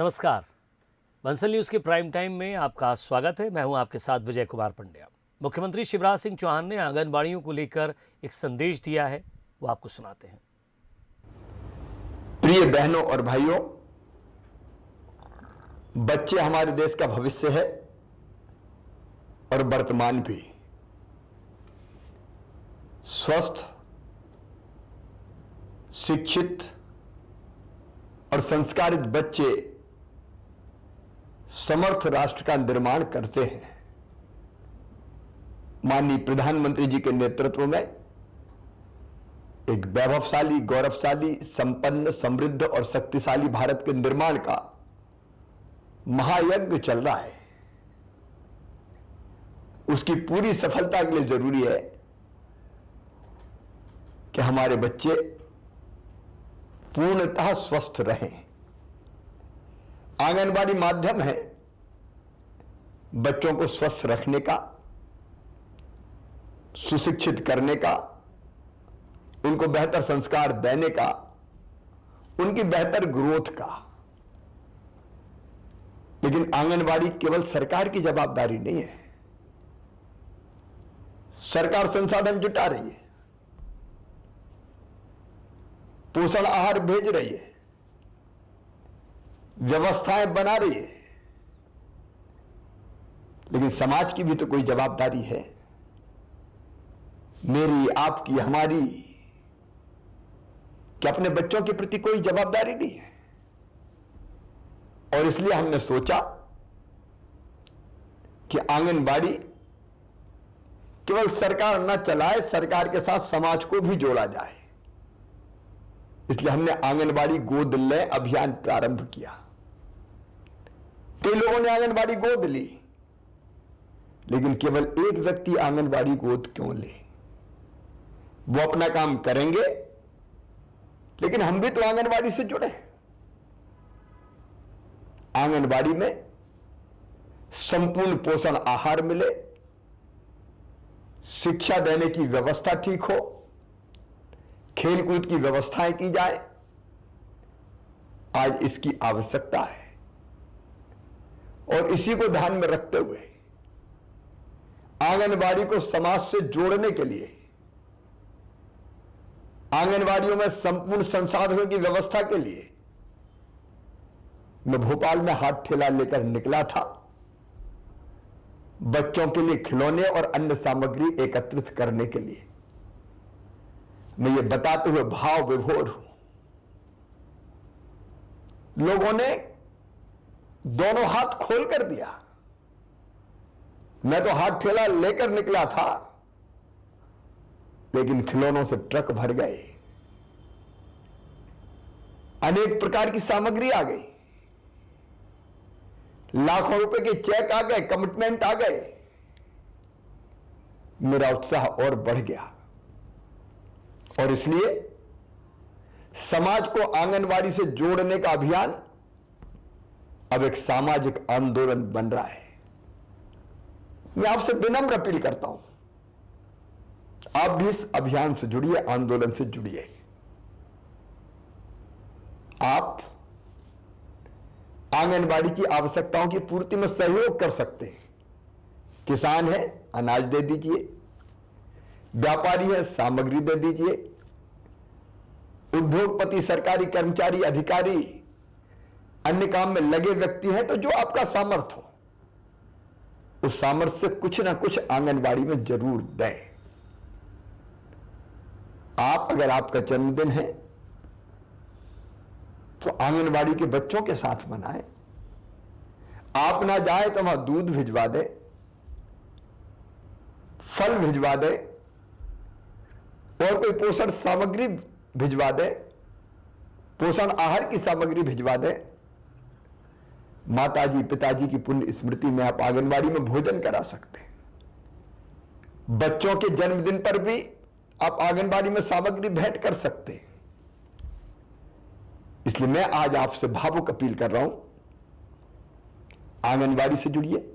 नमस्कार। बंसल न्यूज़ के prime time में आपका स्वागत है। मैं हूं आपके साथ विजय कुमार पंड्या। मुख्यमंत्री शिवराज सिंह चौहान ने आंगनबाड़ियों को लेकर एक संदेश दिया है, वो आपको सुनाते हैं। प्रिय बहनों और भाइयों, बच्चे हमारे देश का भविष्य है और वर्तमान भी। स्वस्थ, शिक्षित और संस्कारित बच्चे समर्थ राष्ट्र का निर्माण करते हैं। माननीय प्रधानमंत्री जी के नेतृत्व में एक वैभवशाली, गौरवशाली, संपन्न, समृद्ध और शक्तिशाली भारत के निर्माण का महायज्ञ चल रहा है। उसकी पूरी सफलता के लिए जरूरी है कि हमारे बच्चे पूर्णतः स्वस्थ रहें। आंगनबाड़ी माध्यम है बच्चों को स्वस्थ रखने का, सुशिक्षित करने का, उनको बेहतर संस्कार देने का, उनकी बेहतर ग्रोथ का। लेकिन आंगनबाड़ी केवल सरकार की जवाबदारी नहीं है। सरकार संसाधन जुटा रही है, पोषण आहार भेज रही है, व्यवस्थाएं बना रही है, लेकिन समाज की भी तो कोई जवाबदारी है। मेरी, आपकी, हमारी, कि अपने बच्चों के प्रति कोई जवाबदारी नहीं है। और इसलिए हमने सोचा कि आंगनबाड़ी केवल सरकार न चलाए, सरकार के साथ समाज को भी जोड़ा जाए। इसलिए हमने आंगनबाड़ी गोद ले अभियान प्रारंभ किया। कई लोगों ने आंगनबाड़ी गोद ली, लेकिन केवल एक व्यक्ति आंगनबाड़ी गोद क्यों ले? वो अपना काम करेंगे, लेकिन हम भी तो आंगनबाड़ी से जुड़े। आंगनबाड़ी में संपूर्ण पोषण आहार मिले, शिक्षा देने की व्यवस्था ठीक हो, खेलकूद की व्यवस्थाएं की जाए। आज इसकी आवश्यकता है और इसी को ध्यान में रखते हुए आंगनबाड़ी को समाज से जोड़ने के लिए, आंगनबाड़ियों में संपूर्ण संसाधनों की व्यवस्था के लिए मैं भोपाल में हाथ ठेला लेकर निकला था। बच्चों के लिए खिलौने और अन्य सामग्री एकत्रित करने के लिए। मैं ये बताते हुए भाव विभोर हूं। लोगों ने दोनों हाथ खोल कर दिया। मैं तो हाथ ठेला लेकर निकला था, लेकिन खिलौनों से ट्रक भर गए। अनेक प्रकार की सामग्री आ गई, लाखों रुपए के चेक आ गए, कमिटमेंट आ गए। मेरा उत्साह और बढ़ गया और इसलिए समाज को आंगनबाड़ी से जोड़ने का अभियान अब एक सामाजिक आंदोलन बन रहा है। मैं आपसे विनम्र अपील करता हूं, आप भी इस अभियान से जुड़िए, आंदोलन से जुड़िए। आप आंगनबाड़ी की आवश्यकताओं की पूर्ति में सहयोग कर सकते हैं। किसान है, अनाज दे दीजिए। व्यापारी है, सामग्री दे दीजिए। उद्योगपति, सरकारी कर्मचारी, अधिकारी, अन्य काम में लगे व्यक्ति हैं, तो जो आपका सामर्थ्य हो, उस सामर्थ्य से कुछ ना कुछ आंगनबाड़ी में जरूर दें। आप, अगर आपका जन्मदिन है तो आंगनबाड़ी के बच्चों के साथ मनाएं। आप ना जाए तो वहां दूध भिजवा दे, फल भिजवा दे और कोई पोषण सामग्री भिजवा दे, पोषण आहार की सामग्री भिजवा दे। माताजी, पिताजी की पुण्य स्मृति में आप आंगनबाड़ी में भोजन करा सकते हैं। बच्चों के जन्मदिन पर भी आप आंगनबाड़ी में सामग्री भेंट कर सकते हैं। इसलिए मैं आज आपसे भावुक अपील कर रहा हूं, आंगनबाड़ी से जुड़िए,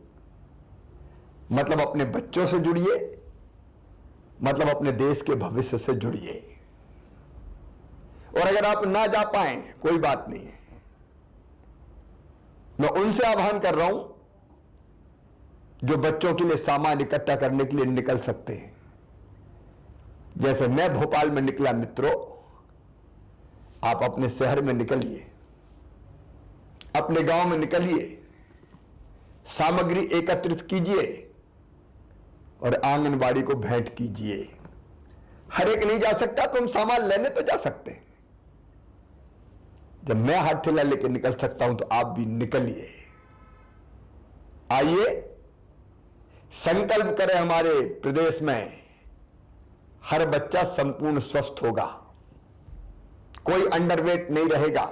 मतलब अपने बच्चों से जुड़िए, मतलब अपने देश के भविष्य से जुड़िए। और अगर आप ना जा पाए, कोई बात नहीं है, मैं उनसे आह्वान कर रहा हूं जो बच्चों के लिए सामान इकट्ठा करने के लिए निकल सकते हैं। जैसे मैं भोपाल में निकला, मित्रों, आप अपने शहर में निकलिए, अपने गांव में निकलिए, सामग्री एकत्रित कीजिए और आंगनबाड़ी को भेंट कीजिए। हर एक नहीं जा सकता, तुम सामान लेने तो जा सकते हैं। जब मैं हाथ ठेला लेके निकल सकता हूं तो आप भी निकलिए। आइए संकल्प करें, हमारे प्रदेश में हर बच्चा संपूर्ण स्वस्थ होगा, कोई अंडरवेट नहीं रहेगा,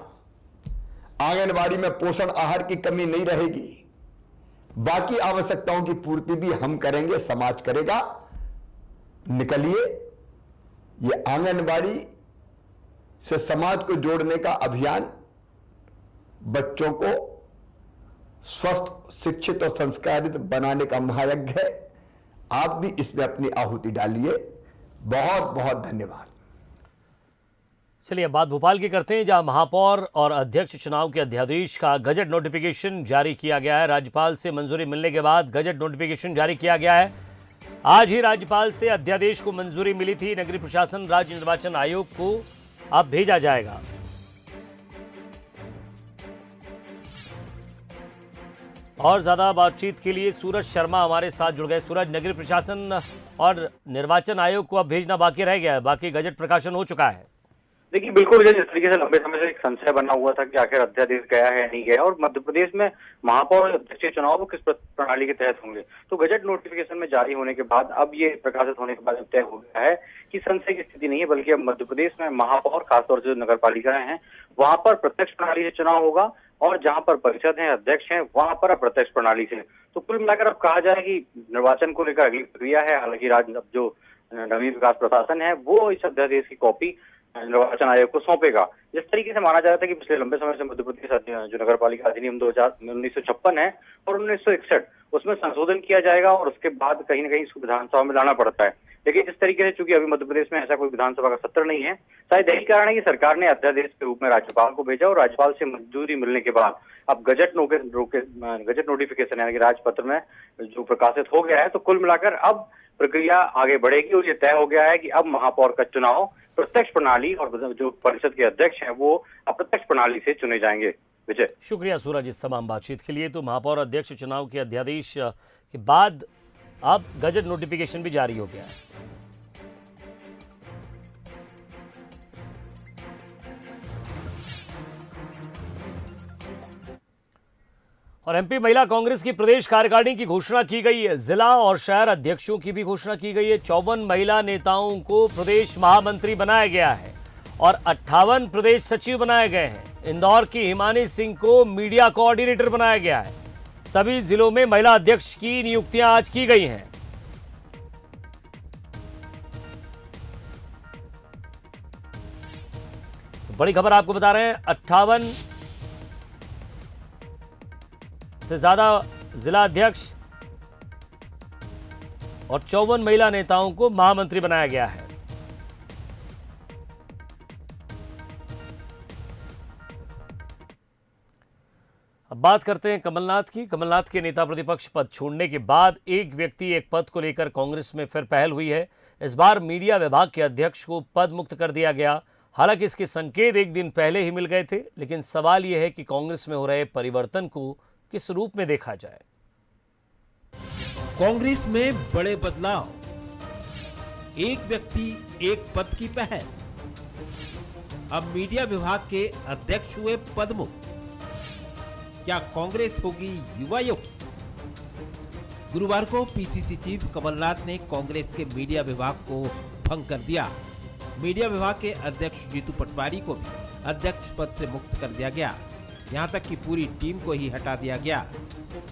आंगनबाड़ी में पोषण आहार की कमी नहीं रहेगी, बाकी आवश्यकताओं की पूर्ति भी हम करेंगे, समाज करेगा। निकलिए, ये आंगनबाड़ी से समाज को जोड़ने का अभियान बच्चों को स्वस्थ, शिक्षित और संस्कारित बनाने का महायज्ञ है। आप भी इसमें अपनी आहुति डालिए। बहुत बहुत धन्यवाद। चलिए, बात भोपाल की करते हैं, जहां महापौर और अध्यक्ष चुनाव के अध्यादेश का गजट नोटिफिकेशन जारी किया गया है। राज्यपाल से मंजूरी मिलने के बाद गजट नोटिफिकेशन जारी किया गया है। आज ही राज्यपाल से अध्यादेश को मंजूरी मिली थी। नगरीय प्रशासन राज्य निर्वाचन आयोग को अब भेजा जाएगा। और ज्यादा बातचीत के लिए सूरज शर्मा हमारे साथ जुड़ गए। सूरज, नगरीय प्रशासन और निर्वाचन आयोग को अब भेजना बाकी रह गया है, बाकी गजट प्रकाशन हो चुका है। देखिए, बिल्कुल जिस तरीके से लंबे समय से एक संशय बना हुआ था कि आखिर अध्यादेश गया है नहीं गया, और मध्य प्रदेश में महापौर अध्यक्ष चुनाव किस प्रणाली के तहत होंगे, तो गजट नोटिफिकेशन में जारी होने के बाद अब ये प्रकाशित होने के बाद तय हो गया है कि संशय की स्थिति नहीं है, बल्कि अब मध्य प्रदेश में महापौर, खासतौर से जो नगर पालिकाएं हैं वहां पर प्रत्यक्ष प्रणाली से चुनाव होगा, और जहां पर परिषद है, अध्यक्ष हैं, वहां पर अप्रत्यक्ष प्रणाली से। तो कुल मिलाकर अब कहा जाए कि निर्वाचन को लेकर अगली प्रक्रिया है। हालांकि राज्य अब जो नवीन विकास प्रशासन है वो इस अध्यादेश की कॉपी निर्वाचन आयोग को सौंपेगा। जिस तरीके से माना जाता है कि पिछले लंबे समय से मध्य प्रदेश जो नगर पालिका अधिनियम 1956 है और 1961, उसमें संशोधन किया जाएगा और उसके बाद कहीं ना कहीं इसको विधानसभा में लाना पड़ता है। लेकिन जिस तरीके से चूंकि अभी मध्य प्रदेश में ऐसा कोई विधानसभा का सत्र नहीं है, शायद यही कारण है कि सरकार ने अध्यादेश के रूप में राज्यपाल को भेजा, और राज्यपाल से मंजूरी मिलने के बाद अब गजट नोटिफिकेशन यानी कि राजपत्र में जो प्रकाशित हो गया है, तो कुल मिलाकर अब प्रक्रिया आगे बढ़ेगी और ये तय हो गया है कि अब महापौर का चुनाव प्रत्यक्ष प्रणाली और जो परिषद के अध्यक्ष हैं वो अप्रत्यक्ष प्रणाली से चुने जाएंगे। विजय, शुक्रिया सूरज इस तमाम बातचीत के लिए। तो महापौर अध्यक्ष चुनाव के अध्यादेश के बाद अब गजट नोटिफिकेशन भी जारी हो गया है। और एमपी महिला कांग्रेस की प्रदेश कार्यकारिणी की घोषणा की गई है। जिला और शहर अध्यक्षों की भी घोषणा की गई है। 54 महिला नेताओं को प्रदेश महामंत्री बनाया गया है और 58 प्रदेश सचिव बनाए गए हैं। इंदौर की हिमानी सिंह को मीडिया कोऑर्डिनेटर बनाया गया है। सभी जिलों में महिला अध्यक्ष की नियुक्तियां आज की गई हैं। तो बड़ी खबर आपको बता रहे हैं, 58 से ज्यादा जिला अध्यक्ष और 54 महिला नेताओं को महामंत्री बनाया गया है। अब बात करते हैं कमलनाथ की। कमलनाथ के नेता प्रतिपक्ष पद छोड़ने के बाद एक व्यक्ति एक पद को लेकर कांग्रेस में फिर पहल हुई है। इस बार मीडिया विभाग के अध्यक्ष को पद मुक्त कर दिया गया। हालांकि इसके संकेत एक दिन पहले ही मिल गए थे, लेकिन सवाल यह है कि कांग्रेस में हो रहे परिवर्तन को किस रूप में देखा जाए। कांग्रेस में बड़े बदलाव, एक व्यक्ति एक पद की पहल। अब मीडिया विभाग के अध्यक्ष हुए पदमुक्त। क्या कांग्रेस होगी युवा युक्त? गुरुवार को पीसीसी चीफ कमलनाथ ने कांग्रेस के मीडिया विभाग को भंग कर दिया। मीडिया विभाग के अध्यक्ष जीतू पटवारी को भी अध्यक्ष पद से मुक्त कर दिया गया। यहां तक कि पूरी टीम को ही हटा दिया गया।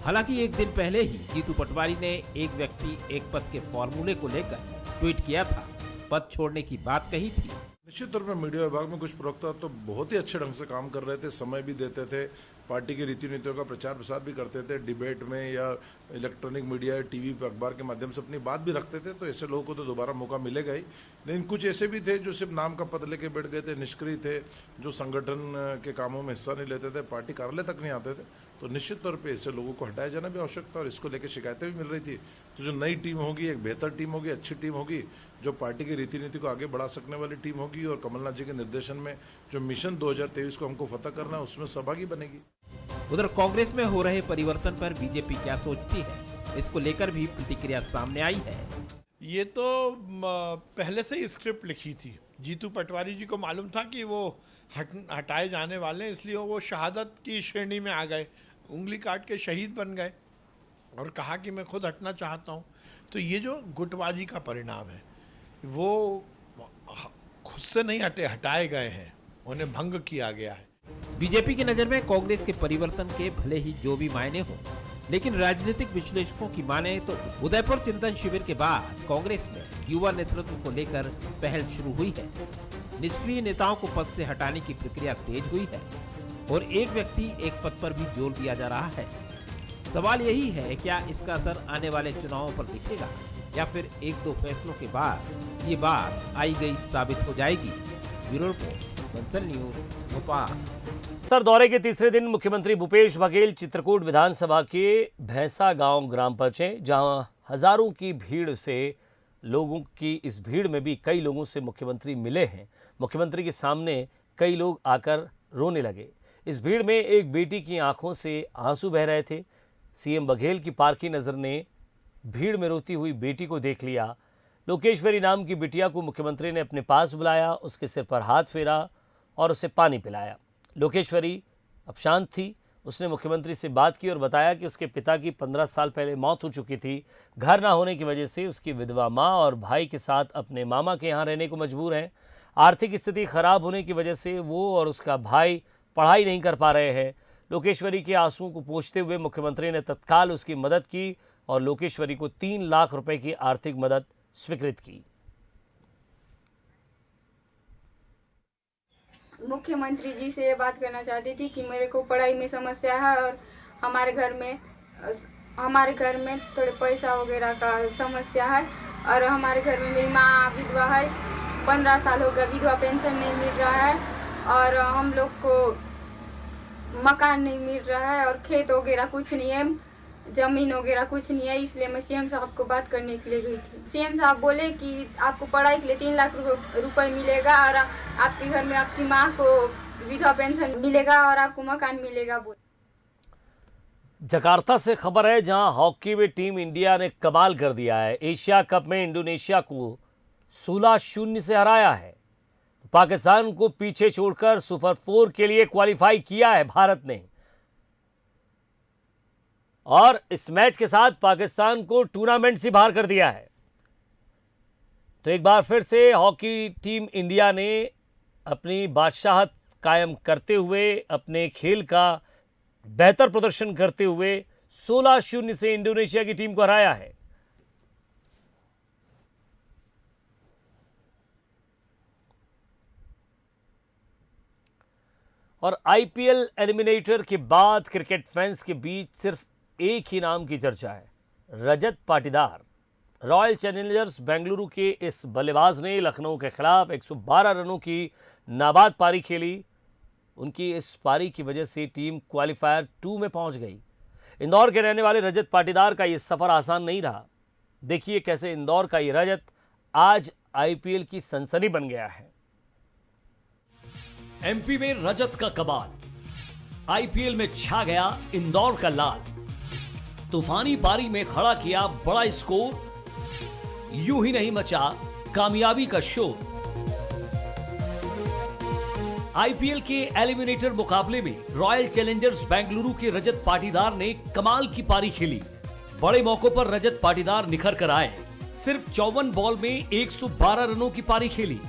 हालांकि एक दिन पहले ही जीतू पटवारी ने एक व्यक्ति एक पद के फॉर्मूले को लेकर ट्वीट किया था, पद छोड़ने की बात कही थी। निश्चित तौर पर मीडिया विभाग में कुछ प्रवक्ता तो बहुत ही अच्छे ढंग से काम कर रहे थे, समय भी देते थे, पार्टी की रीति नीतियों का प्रचार प्रसार भी करते थे, डिबेट में या इलेक्ट्रॉनिक मीडिया, टीवी पे, अखबार के माध्यम से अपनी बात भी रखते थे। तो ऐसे लोगों को तो दोबारा मौका मिलेगा ही। लेकिन कुछ ऐसे भी थे जो सिर्फ नाम का पद लेके बैठ गए थे, निष्क्रिय थे, जो संगठन के कामों में हिस्सा नहीं लेते थे, पार्टी कार्यालय तक नहीं आते थे। तो निश्चित तौर पे ऐसे लोगों को हटाया जाना भी आवश्यक था और इसको लेकर शिकायतें भी मिल रही थी। तो जो नई टीम होगी, एक बेहतर टीम होगी, अच्छी टीम होगी, जो पार्टी की रीति नीति को आगे बढ़ा सकने वाली टीम होगी और कमलनाथ जी के निर्देशन में जो मिशन 2023 को हमको फतह करना है उसमें सहभागी बनेगी। उधर कांग्रेस में हो रहे परिवर्तन पर बीजेपी क्या सोचती है, इसको लेकर भी प्रतिक्रिया सामने आई है। ये तो पहले से ही स्क्रिप्ट लिखी थी। जीतू पटवारी जी को मालूम था कि वो हटाए जाने वाले हैं, इसलिए वो शहादत की श्रेणी में आ गए, उंगली काट के शहीद बन गए और कहा कि मैं खुद हटना चाहता हूँ। तो ये जो गुटबाजी का परिणाम है, वो खुद से नहीं हटाए गए हैं, उन्हें भंग किया गया है। बीजेपी की नजर में कांग्रेस के परिवर्तन के भले ही जो भी मायने हो, लेकिन राजनीतिक विश्लेषकों की माने तो उदयपुर चिंतन शिविर के बाद कांग्रेस में युवा नेतृत्व को लेकर पहल शुरू हुई है। निष्क्रिय नेताओं को पद से हटाने की प्रक्रिया तेज हुई है और एक व्यक्ति एक पद पर भी जोर दिया जा रहा है। सवाल यही है, क्या इसका असर आने वाले चुनावों पर दिखेगा या फिर एक दो फैसलों के बाद ये बात आई गई साबित हो जाएगी। Bureau report, Bansal news, Bhopal. Sir, दौरे के तीसरे दिन मुख्यमंत्री भूपेश बघेल चित्रकूट विधानसभा के भैंसा गांव ग्राम पहुंचे, जहां हजारों की भीड़ से लोगों की इस भीड़ में भी कई लोगों से मुख्यमंत्री मिले हैं। मुख्यमंत्री के सामने कई लोग आकर रोने लगे। इस भीड़ में एक बेटी की आंखों से आंसू बह रहे थे। सीएम बघेल की पारखी नजर ने भीड़ में रोती हुई बेटी को देख लिया। लोकेश्वरी नाम की बिटिया को मुख्यमंत्री ने अपने पास बुलाया, उसके सिर पर हाथ फेरा और उसे पानी पिलाया। लोकेश्वरी अब शांत थी। उसने मुख्यमंत्री से बात की और बताया कि उसके पिता की 15 साल पहले मौत हो चुकी थी। घर ना होने की वजह से उसकी विधवा माँ और भाई के साथ अपने मामा के यहाँ रहने को मजबूर हैं। आर्थिक स्थिति खराब होने की वजह से वो और उसका भाई पढ़ाई नहीं कर पा रहे हैं। लोकेश्वरी के आंसुओं को पोंछते हुए मुख्यमंत्री ने तत्काल उसकी मदद की और लोकेश्वरी को 3 लाख रुपए की आर्थिक मदद स्वीकृत की। मुख्यमंत्री जी से ये बात करना चाहती थी कि मेरे को पढ़ाई में समस्या है और हमारे घर में थोड़े पैसा वगैरह का समस्या है और हमारे घर में मेरी माँ विधवा है, 15 साल हो गया विधवा पेंशन नहीं मिल रहा है और हम लोग को मकान नहीं मिल रहा है और खेत वगैरह कुछ नहीं है, जमीन वगैरह कुछ नहीं है। इसलिए मैं सीएम साहब को बात करने के लिए गई थी। सीएम साहब बोले कि आपको पढ़ाई के लिए 3 लाख रुपए मिलेगा और आपके घर में आपकी माँ को विधवा पेंशन मिलेगा और आपको मकान मिलेगा। जकार्ता से खबर है, जहां हॉकी में टीम इंडिया ने कमाल कर दिया है। एशिया कप में इंडोनेशिया को 16-0 से हराया है। पाकिस्तान को पीछे छोड़कर सुपर 4 के लिए क्वालिफाई किया है भारत ने और इस मैच के साथ पाकिस्तान को टूर्नामेंट से बाहर कर दिया है। तो एक बार फिर से हॉकी टीम इंडिया ने अपनी बादशाहत कायम करते हुए, अपने खेल का बेहतर प्रदर्शन करते हुए 16-0 से इंडोनेशिया की टीम को हराया है। और आईपीएल एलिमिनेटर के बाद क्रिकेट फैंस के बीच सिर्फ एक ही नाम की चर्चा है, रजत पाटीदार। रॉयल चैलेंजर्स बेंगलुरु के इस बल्लेबाज ने लखनऊ के खिलाफ 112 रनों की नाबाद पारी खेली। उनकी इस पारी की वजह से टीम क्वालिफायर 2 में पहुंच गई। इंदौर के रहने वाले रजत पाटीदार का यह सफर आसान नहीं रहा। देखिए कैसे इंदौर का ये रजत आज आईपीएल की सनसनी बन गया है। एमपी में रजत का कमाल, आईपीएल में छा गया इंदौर का लाल। तूफानी पारी में खड़ा किया बड़ा स्कोर, यूं ही नहीं मचा कामयाबी का शोर। आईपीएल के एलिमिनेटर मुकाबले में रॉयल चैलेंजर्स बेंगलुरु के रजत पाटीदार ने कमाल की पारी खेली। बड़े मौकों पर रजत पाटीदार निखर कर आए। सिर्फ 54 बॉल में 112 रनों की पारी खेली।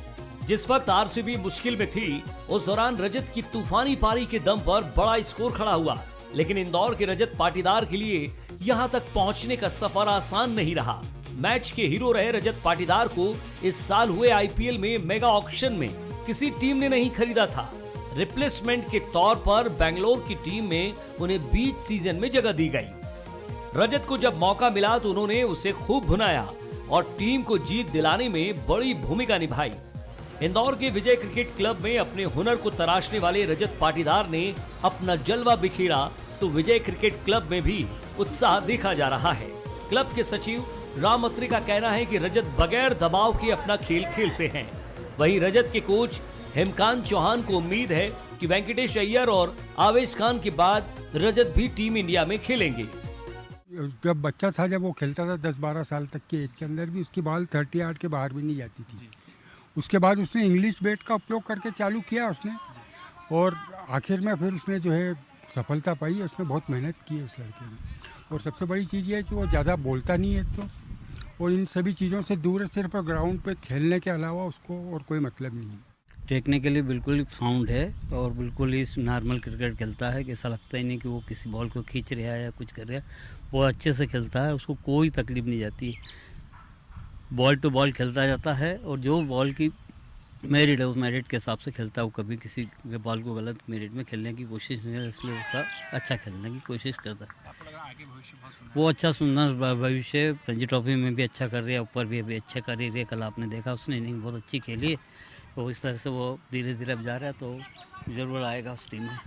जिस वक्त आरसीबी मुश्किल में थी, उस दौरान रजत की तूफानी पारी के दम पर बड़ा स्कोर खड़ा हुआ। लेकिन इंदौर के रजत पाटीदार के लिए यहां तक पहुंचने का सफर आसान नहीं रहा। मैच के हीरो रहे रजत पाटीदार को इस साल हुए आईपीएल में मेगा ऑक्शन में किसी टीम ने नहीं खरीदा था। रिप्लेसमेंट के तौर पर बेंगलोर की टीम में उन्हें बीच सीजन में जगह दी गई। रजत को जब मौका मिला तो उन्होंने उसे खूब भुनाया और टीम को जीत दिलाने में बड़ी भूमिका निभाई। इंदौर के विजय क्रिकेट क्लब में अपने हुनर को तराशने वाले रजत पाटीदार ने अपना जलवा बिखेरा तो विजय क्रिकेट क्लब में भी उत्साह देखा जा रहा है। क्लब के सचिव राम अत्री का कहना है कि रजत बगैर दबाव के अपना खेल खेलते हैं। वहीं रजत के कोच हेमकांत चौहान को उम्मीद है कि वेंकटेश अय्यर और आवेश खान के बाद रजत भी टीम इंडिया में खेलेंगे। जब बच्चा था, जब वो खेलता था 10-12 साल तक की एज के अंदर भी उसकी बॉल 30 यार्ड के बाहर भी नहीं जाती थी। उसके बाद उसने इंग्लिश बैट का उपयोग करके चालू किया उसने, और आखिर में फिर उसने जो है सफलता पाई। उसने बहुत मेहनत की है उस लड़के ने, और सबसे बड़ी चीज़ ये है कि वो ज़्यादा बोलता नहीं है तो, और इन सभी चीज़ों से दूर है। सिर्फ ग्राउंड पे खेलने के अलावा उसको और कोई मतलब नहीं है। टेक्निकली बिल्कुल साउंड है और बिल्कुल ही नॉर्मल क्रिकेट खेलता है कि ऐसा लगता ही नहीं कि वो किसी बॉल को खींच रहा है या कुछ कर रहा है। वो अच्छे से खेलता है, उसको कोई तकलीफ नहीं जाती है। बॉल टू बॉल खेलता जाता है और जो बॉल की मेरिट है उस मेरिट के हिसाब से खेलता है। वो कभी किसी के बॉल को गलत मेरिट में खेलने की कोशिश नहीं है, इसलिए उसका अच्छा खेलने की कोशिश करता है। वो अच्छा सुंदर भविष्य, रणजी ट्रॉफी में भी अच्छा कर रही है, ऊपर भी अभी अच्छा कर रही है। कल आपने देखा उसने इनिंग बहुत अच्छी खेली है, तो इस तरह से वो धीरे धीरे अब जा रहा है, तो जरूर आएगा उस टीम में।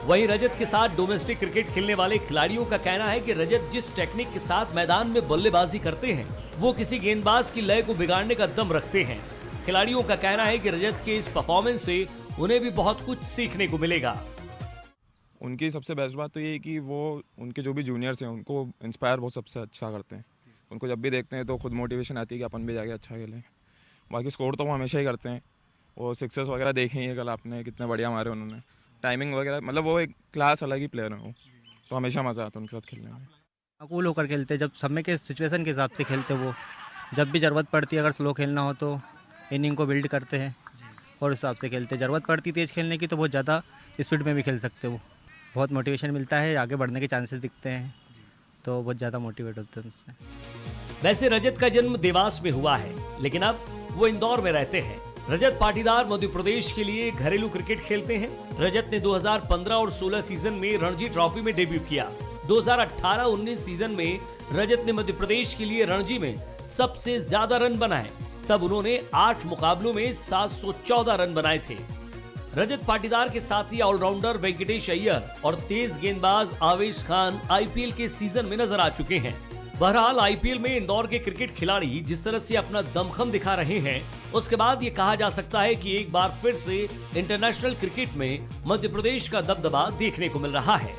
वहीं रजत के साथ डोमेस्टिक क्रिकेट खेलने वाले खिलाड़ियों का कहना है कि रजत जिस टेक्निक के साथ मैदान में बल्लेबाजी करते हैं वो किसी गेंदबाज की लय को बिगाड़ने का दम रखते हैं। खिलाड़ियों का कहना है कि रजत के इस परफॉर्मेंस से उन्हें भी बहुत कुछ सीखने को मिलेगा। उनकी सबसे बेस्ट बात तो ये है कि वो उनके जो भी जूनियर्स हैं उनको इंस्पायर बहुत सबसे अच्छा करते हैं। उनको जब भी देखते हैं तो खुद मोटिवेशन आती है कि अपन भी जाके अच्छा खेलें। बाकी स्कोर तो वो हमेशा ही करते हैं, वो सिक्सेस वगैरह देखे ही कल आपने कितने बढ़िया मारे उन्होंने, टाइमिंग वगैरह, मतलब वो एक क्लास अलग ही प्लेयर है वो, तो हमेशा मज़ा आता है उनके साथ खेलने में। कूल होकर खेलते, जब समय के सिचुएशन के हिसाब से खेलते। वो जब भी ज़रूरत पड़ती है, अगर स्लो खेलना हो तो इनिंग को बिल्ड करते हैं और उस हिसाब से खेलते। ज़रूरत पड़ती तेज़ खेलने की तो बहुत ज़्यादा स्पीड में भी खेल सकते। वो बहुत मोटिवेशन मिलता है, आगे बढ़ने के चांसेस दिखते हैं, तो बहुत ज़्यादा मोटिवेट होते हैं उससे। वैसे रजत का जन्म देवास में हुआ है, लेकिन अब वो इंदौर में रहते हैं। रजत पाटीदार मध्य प्रदेश के लिए घरेलू क्रिकेट खेलते हैं। रजत ने 2015 और 16 सीजन में रणजी ट्रॉफी में डेब्यू किया। 2018-19 सीजन में रजत ने मध्य प्रदेश के लिए रणजी में सबसे ज्यादा रन बनाए। तब उन्होंने 8 मुकाबलों में 714 रन बनाए थे। रजत पाटीदार के साथी ऑलराउंडर वेंकटेश अय्यर और तेज गेंदबाज आवेश खान आईपीएल के सीजन में नजर आ चुके हैं। बहरहाल आईपीएल में इंदौर के क्रिकेट खिलाड़ी जिस तरह से अपना दमखम दिखा रहे हैं, उसके बाद ये कहा जा सकता है कि एक बार फिर से इंटरनेशनल क्रिकेट में मध्य प्रदेश का दबदबा देखने को मिल रहा है।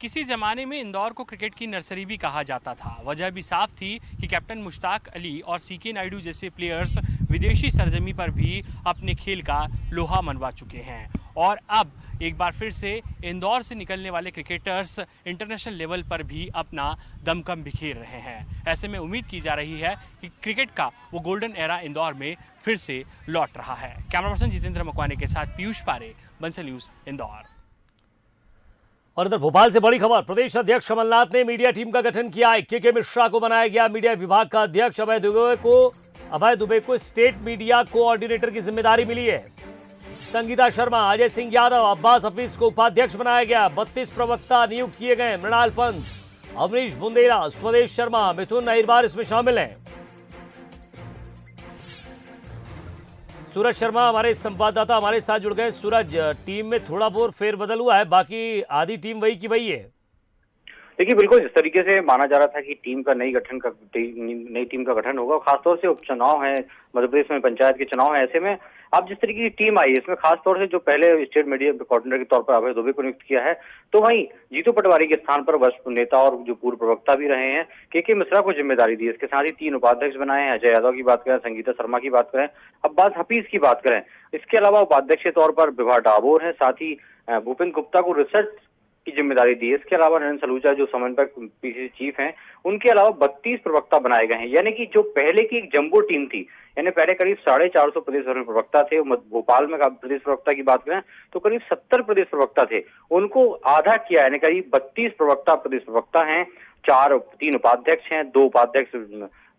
किसी ज़माने में इंदौर को क्रिकेट की नर्सरी भी कहा जाता था। वजह भी साफ थी कि कैप्टन मुश्ताक अली और सीके नायडू जैसे प्लेयर्स विदेशी सरजमी पर भी अपने खेल का लोहा मनवा चुके हैं, और अब एक बार फिर से इंदौर से निकलने वाले क्रिकेटर्स इंटरनेशनल लेवल पर भी अपना दमखम बिखेर रहे हैं। ऐसे में उम्मीद की जा रही है कि क्रिकेट का वो गोल्डन एरा इंदौर में फिर से लौट रहा है। कैमरा पर्सन जितेंद्र मकवाने के साथ पीयूष पारे, बंसल न्यूज़, इंदौर। और इधर भोपाल से बड़ी खबर, प्रदेश अध्यक्ष कमलनाथ ने मीडिया टीम का गठन किया है। के मिश्रा को बनाया गया मीडिया विभाग का अध्यक्ष। अभय दुबे को स्टेट मीडिया कोऑर्डिनेटर की जिम्मेदारी मिली है। संगीता शर्मा, अजय सिंह यादव, अब्बास हफीज को उपाध्यक्ष बनाया गया। 32 प्रवक्ता नियुक्त किए गए। मृणाल पंत, अवनीश बुंदेला, स्वदेश शर्मा, मिथुन अहिरवार इसमें शामिल हैं। सूरज शर्मा हमारे संवाददाता हमारे साथ जुड़ गए। सूरज, टीम में थोड़ा बहुत फेरबदल हुआ है, बाकी आधी टीम वही की वही है। देखिए, बिल्कुल जिस तरीके से माना जा रहा था कि नई टीम का गठन होगा, खासतौर से उपचुनाव है, मध्य प्रदेश में पंचायत के चुनाव है, ऐसे में अब जिस तरीके की टीम आई है इसमें खासतौर से जो पहले स्टेट मीडिया कोऑर्डिनेटर के तौर पर अभय दुबे को नियुक्त किया है, तो वहीं जीतू पटवारी के स्थान पर वरिष्ठ नेता और जो पूर्व प्रवक्ता भी रहे हैं के मिश्रा को जिम्मेदारी दी। इसके साथ ही 3 उपाध्यक्ष बनाए हैं। अजय यादव की बात करें, संगीता शर्मा की बात करें, अब्बास हफीज की बात करें। इसके अलावा उपाध्यक्ष के तौर पर विभा डाबोर है, साथ ही भूपेंद्र गुप्ता को रिसर्च की जिम्मेदारी दी है। इसके अलावा नरेंद्र सलूजा जो समन्वयक पीसीसी चीफ हैं, उनके अलावा 32 प्रवक्ता बनाए गए हैं। यानी कि जो पहले की एक जंबो टीम थी, यानी पहले करीब 450 प्रदेश भर में प्रवक्ता थे। भोपाल में प्रदेश प्रवक्ता की बात करें तो करीब 70 प्रदेश प्रवक्ता थे, उनको आधा किया, यानी करीब 32 प्रवक्ता प्रदेश प्रवक्ता हैं। 3 उपाध्यक्ष हैं, 2 उपाध्यक्ष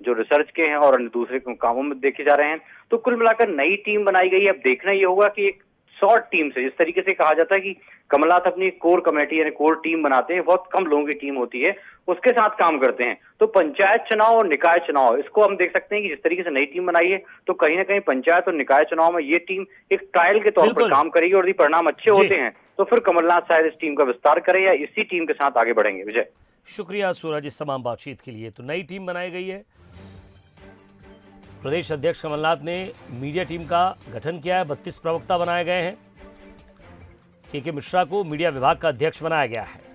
जो रिसर्च के हैं और अन्य दूसरे कामों में देखे जा रहे हैं। तो कुल मिलाकर नई टीम बनाई गई है। अब देखना ये होगा कि एक शॉर्ट टीम से, जिस तरीके से कहा जाता है कि कमलनाथ अपनी कोर कमेटी यानी कोर टीम बनाते हैं, बहुत कम लोगों की टीम होती है, उसके साथ काम करते हैं। तो पंचायत चुनाव और निकाय चुनाव, इसको हम देख सकते हैं कि जिस तरीके से नई टीम बनाई है, तो कहीं ना कहीं पंचायत और निकाय चुनाव में ये टीम एक ट्रायल के तौर पर काम करेगी, और यदि परिणाम अच्छे होते हैं तो फिर कमलनाथ शायद इस टीम का विस्तार करें या इसी टीम के साथ आगे बढ़ेंगे। विजय, शुक्रिया सूरज इस तमाम बातचीत के लिए। तो नई टीम बनाई गई है, प्रदेश अध्यक्ष कमलनाथ ने मीडिया टीम का गठन किया है, 32 प्रवक्ता बनाए गए हैं, के मिश्रा को मीडिया विभाग का अध्यक्ष बनाया गया है।